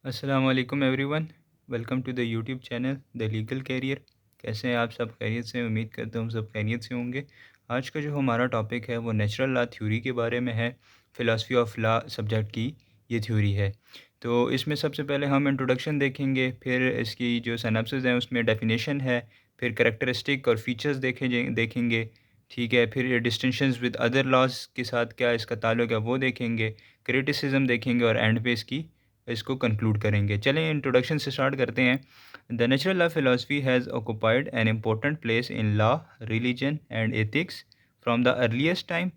अस्सलाम वालेकुम everyone. Welcome to the YouTube channel the legal career. कैसे हैं आप? सब खैरियत से? उम्मीद करता हूँ सब खैरियत से होंगे। आज का जो हमारा टॉपिक है वो नेचुरल लॉ थ्योरी के बारे में है। फ़िलासफ़ी ऑफ लॉ सब्जेक्ट की ये थ्योरी है। तो इसमें सबसे पहले हम इंट्रोडक्शन देखेंगे, फिर इसकी जो सिनॉप्सिस है उसमें डेफिनेशन है, फिर कैरेक्टरिस्टिक और फीचर्स देखेंगे। ठीक है, फिर डिस्टिंक्शंस विद अदर लॉज के साथ क्या इसका ताल्लुक है वो देखेंगे, क्रिटिसिज्म देखेंगे और एंड पे इसको कंक्लूड करेंगे। चलें इंट्रोडक्शन से स्टार्ट करते हैं। The natural law philosophy has occupied an important place in law, religion and ethics from the earliest time.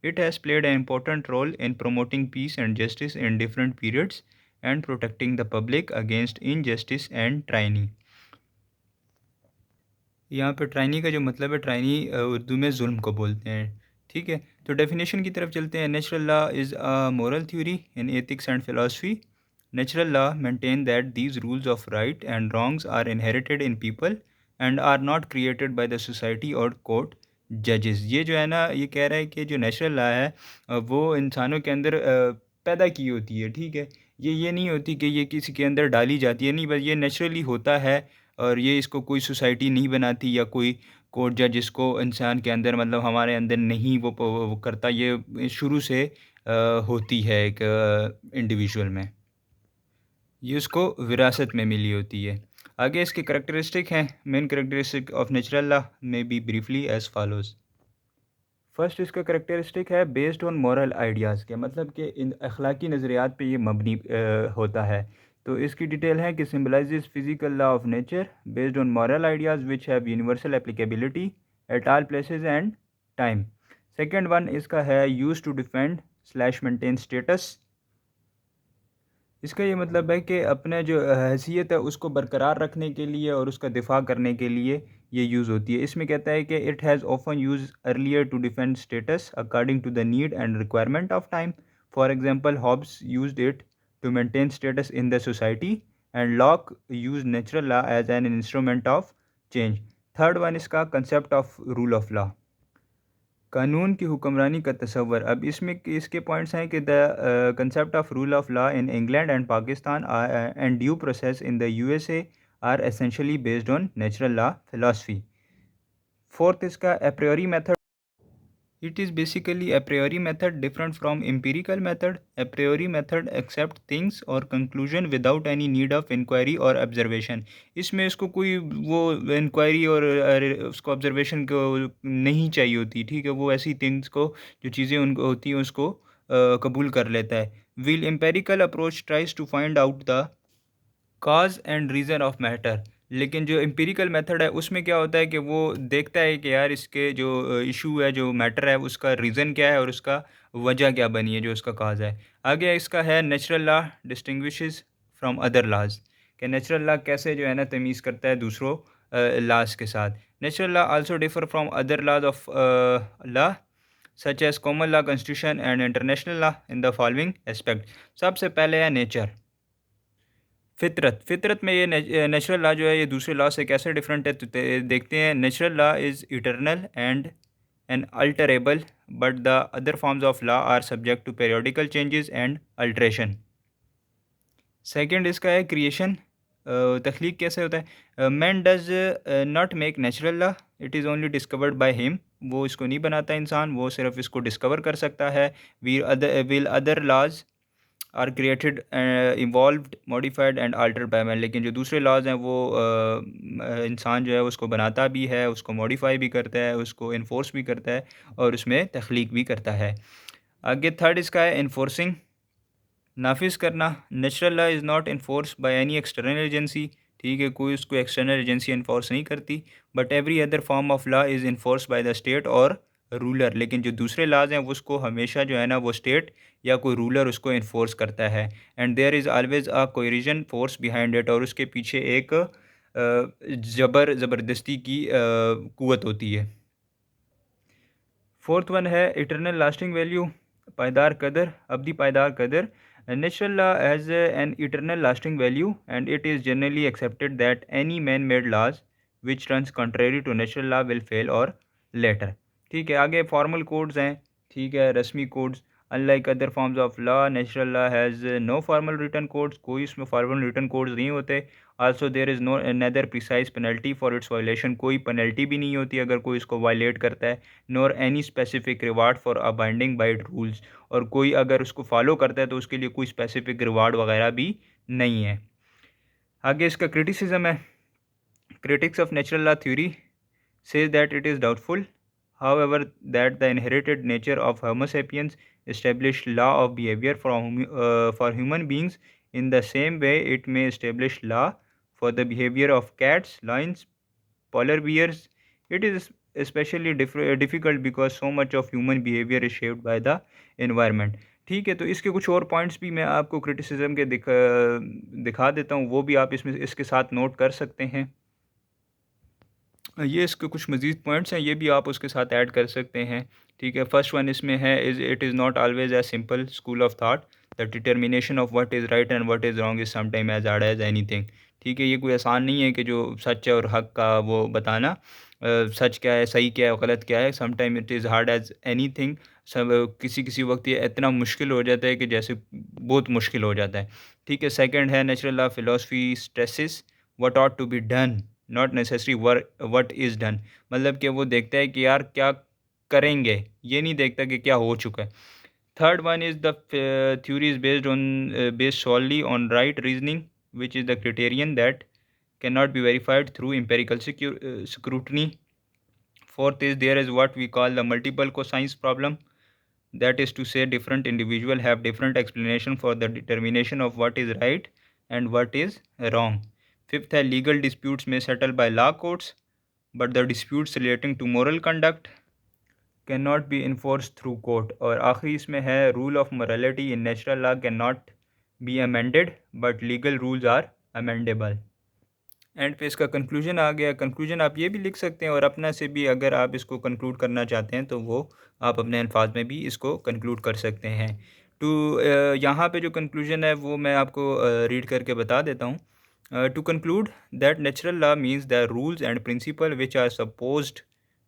It has played an important role in promoting peace and justice in different periods and protecting the public against injustice and tyranny. यहाँ पे ट्राइनी का जो मतलब है, ट्राइनी उर्दू में जुल्म को बोलते हैं। ठीक है, तो डेफिनेशन की तरफ चलते हैं। Natural law is a moral theory in ethics and philosophy. Natural law maintain that these rules of right and wrongs are inherited in people and are not created by the society or court judges. ये जो है ना, ये कह रहा है कि जो नेचुरल लॉ है वो इंसानों के अंदर पैदा की होती है। ठीक है, ये नहीं होती कि ये किसी के अंदर डाली जाती है, नहीं, बस ये नेचुरली होता है। और ये इसको कोई सोसाइटी नहीं बनाती या कोई कोर्ट जज इसको इंसान के अंदर, मतलब हमारे अंदर नहीं वो करता। ये शुरू से होती है एक इंडिविजुअल में, ये उसको विरासत में मिली होती है। आगे इसके करैक्टरिस्टिक हैं। Main characteristic of natural law में be briefly as follows. First इसका करैक्टरिस्टिक है बेस्ड ऑन मॉरल आइडियाज़ के, मतलब कि इन अखलाकी नज़रियात पे ये मबनी होता है। तो इसकी डिटेल है कि symbolizes physical law of nature based on moral ideas which have universal applicability at all places and time. Second one इसका है use to defend slash maintain status. इसका ये मतलब है कि अपने जो हैसियत है उसको बरकरार रखने के लिए और उसका दिफा करने के लिए ये यूज़ होती है। इसमें कहता है कि it has often use earlier to defend status according to the need and requirement of time. For example Hobbes used it to maintain status in the society and Locke use natural law as an instrument of change. Third one इसका concept of rule of law, कानून की हुक्मरानी का तस्वर. अब इसमें इसके points हैं कि the concept of rule of law in England and Pakistan and due process in the USA are essentially based on natural law philosophy. Fourth इसका a priori method. It is basically a priori method different from empirical method. A priori method accept things or conclusion without any need of inquiry or observation. इसमें इसको कोई वो inquiry और उसको observation को नहीं चाहिए होती। ठीक है, वो ऐसी थिंग्स को, जो चीज़ें उनको होती हैं उसको कबूल कर लेता है. While empirical approach tries to find out the cause and reason of matter. लेकिन जो एम्पिरिकल मेथड है उसमें क्या होता है कि वो देखता है कि यार इसके जो इशू है, जो मैटर है, उसका रीज़न क्या है और उसका वजह क्या बनी है, जो उसका काज है. आगे इसका है natural law distinguishes from other laws, कि नेचुरल लॉ कैसे जो है ना तमीज़ करता है दूसरों लॉज के साथ. Natural law also differ from other laws of law such as common law, constitution and international law in the following aspect. सबसे पहले है नेचर. फितरत में ये नेचुरल लॉ जो है ये दूसरे लॉ से कैसे डिफरेंट है, तो देखते हैं. Natural law is eternal and unalterable but the other forms of law are subject to periodical changes and alteration. Second इसका है क्रिएशन. तख्लीक कैसे होता है. Man does not make natural law, it is only discovered by him. वो इसको नहीं बनाता इंसान, वो सिर्फ इसको डिस्कवर कर सकता है. Will other laws are created, evolved, modified and altered by man. लेकिन जो दूसरे लॉज हैं वो इंसान जो है उसको बनाता भी है, उसको मॉडिफाई भी करता है, उसको इन्फोर्स भी करता है और उसमें तख्लीक भी करता है. आगे थर्ड इसका है इन्फोर्सिंग, नाफिज करना. Natural law is not enforce by any external agency. ठीक है, कोई उसको एक्सटर्नल एजेंसी इन्फोर्स नहीं करती. But every other form of law is enforce by the state और रूलर. लेकिन जो दूसरे लाज हैं उसको हमेशा जो है ना वो स्टेट या कोई रूलर उसको इन्फोर्स करता है. And there is always a coercion force behind it, और उसके पीछे एक ज़बरदस्ती की कुव्वत होती है. फोर्थ वन है इटरनल लास्टिंग वैल्यू, पायदार कदर, अब्दी पायदार कदर. Natural law has an eternal lasting value and it is generally accepted that any man made laws which runs contrary to natural law will fail और लेटर. ठीक है, आगे फॉर्मल कोड्स हैं. ठीक है, रस्मी codes. Unlike other forms of law, natural law has no formal written codes, कोई इसमें फॉर्मल रिटन कोड्स नहीं होते। Also there is no another precise penalty for its violation, कोई पेनल्टी भी नहीं होती अगर कोई इसको वायलेट करता है। Nor any specific reward for abiding by it rules, और कोई अगर उसको फॉलो करता है तो उसके लिए कोई स्पेसिफिक रिवार्ड वगैरह भी नहीं है। आगे इसका क्रिटिसिज्म है। Critics of natural law theory says that it is doubtful, however, that the inherited nature of Homo sapiens established law of behavior for human beings in the same way it may establish law for the behavior of cats, lions, polar bears. It is especially difficult because so much of human behavior is shaped by the environment. ठीक है, तो इसके कुछ और points भी मैं आपको criticism के दिखा देता हूँ, वो भी आप इसमें इसके साथ नोट कर सकते हैं। ये इसके कुछ मज़ीद पॉइंट्स हैं, ये भी आप उसके साथ ऐड कर सकते हैं। ठीक है, फर्स्ट वन इसमें है, it is not always a simple school of thought, the determination of what is right and what is wrong is sometime as hard as anything. ठीक है, ये कोई आसान नहीं है कि जो सच है और हक का वो बताना, सच क्या है, सही क्या है, गलत क्या है। Sometime it is hard as anything, सब किसी किसी वक्त ये इतना मुश्किल हो जाता है कि जैसे बहुत मुश्किल हो जाता है। ठीक है, सेकंड है, natural law philosophy stresses what ought to be done, not necessary what is done. मतलब कि वो देखता है कि यार क्या करेंगे, ये नहीं देखता कि क्या हो चुका है। Third one is the theory is based solely on right reasoning, which is the criterion that cannot be verified through empirical scrutiny. Fourth is there is what we call the multiple cosines problem, that is to say different individuals have different explanation for the determination of what is right and what is wrong. Fifth है, legal disputes may settle by law courts, but the disputes relating to moral conduct cannot be enforced through court. और आखिरी इसमें है, rule of morality in natural law cannot be amended but legal rules are amendable. And पे इसका conclusion आ गया। Conclusion आप ये भी लिख सकते हैं और अपना से भी अगर आप इसको कंक्लूड करना चाहते हैं तो वो आप अपने अल्फाज में भी इसको कंक्लूड कर सकते हैं। टू यहाँ पे जो कंक्लूजन है वो मैं आपको रीड करके बता देता हूँ। To conclude that natural law means the rules and principle which are supposed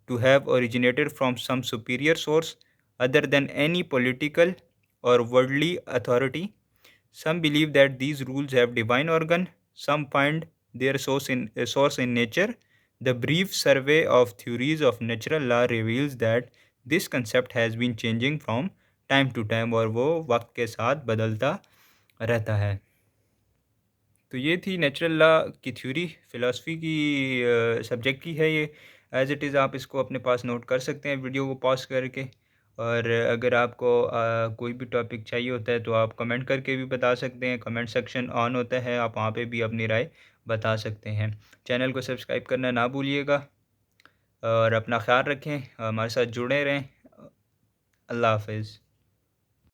to have originated from some superior source other than any political or worldly authority. Some believe that these rules have divine origin, some find their source in nature. The brief survey of theories of natural law reveals that this concept has been changing from time to time, और वो वक्त के साथ बदलता रहता है। तो ये थी नेचुरल लॉ की थ्योरी, फ़िलासफ़ी की सब्जेक्ट की है ये। एज़ इट इज़ आप इसको अपने पास नोट कर सकते हैं वीडियो को पॉज़ करके। और अगर आपको कोई भी टॉपिक चाहिए होता है तो आप कमेंट करके भी बता सकते हैं, कमेंट सेक्शन ऑन होता है, आप वहाँ पे भी अपनी राय बता सकते हैं। चैनल को सब्सक्राइब करना ना भूलिएगा और अपना ख़्याल रखें, हमारे साथ जुड़े रहें। अल्लाह हाफ़िज़।